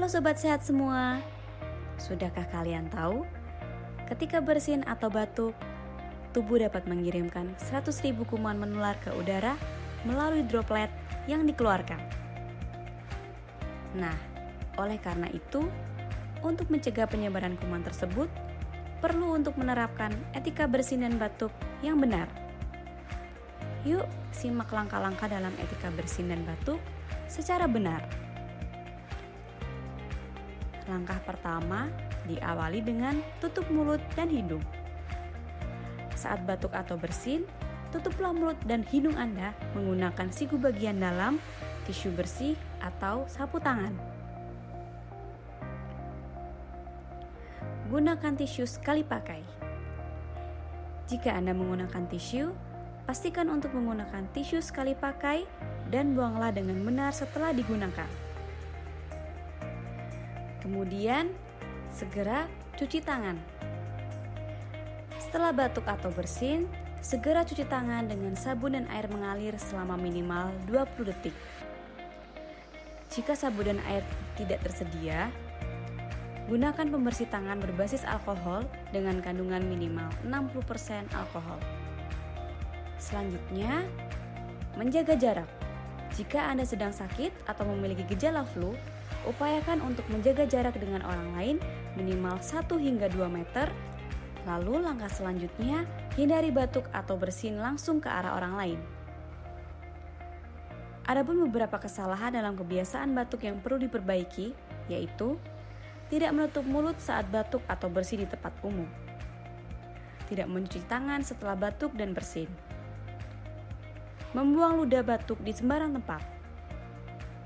Halo sobat sehat semua. Sudahkah kalian tahu? Ketika bersin atau batuk, tubuh dapat mengirimkan 100.000 kuman menular ke udara melalui droplet yang dikeluarkan. Nah, oleh karena itu, untuk mencegah penyebaran kuman tersebut, perlu untuk menerapkan etika bersin dan batuk yang benar. Yuk, simak langkah-langkah dalam etika bersin dan batuk secara benar. Langkah pertama diawali dengan tutup mulut dan hidung. Saat batuk atau bersin, tutuplah mulut dan hidung Anda menggunakan siku bagian dalam, tisu bersih, atau sapu tangan. Gunakan tisu sekali pakai. Jika Anda menggunakan tisu, pastikan untuk menggunakan tisu sekali pakai dan buanglah dengan benar setelah digunakan. Kemudian, segera cuci tangan. Setelah batuk atau bersin, segera cuci tangan dengan sabun dan air mengalir selama minimal 20 detik. Jika sabun dan air tidak tersedia, gunakan pembersih tangan berbasis alkohol dengan kandungan minimal 60% alkohol. Selanjutnya, menjaga jarak. Jika Anda sedang sakit atau memiliki gejala flu, upayakan untuk menjaga jarak dengan orang lain minimal 1 hingga 2 meter. Lalu langkah selanjutnya, hindari batuk atau bersin langsung ke arah orang lain. Adapun beberapa kesalahan dalam kebiasaan batuk yang perlu diperbaiki, yaitu tidak menutup mulut saat batuk atau bersin di tempat umum, tidak mencuci tangan setelah batuk dan bersin, membuang ludah batuk di sembarang tempat,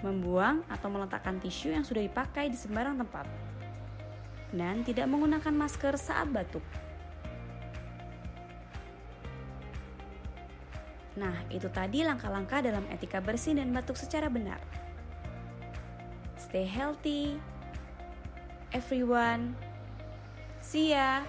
membuang atau meletakkan tisu yang sudah dipakai di sembarang tempat, dan tidak menggunakan masker saat batuk. Nah, itu tadi langkah-langkah dalam etika bersin dan batuk secara benar. Stay healthy, everyone. See ya!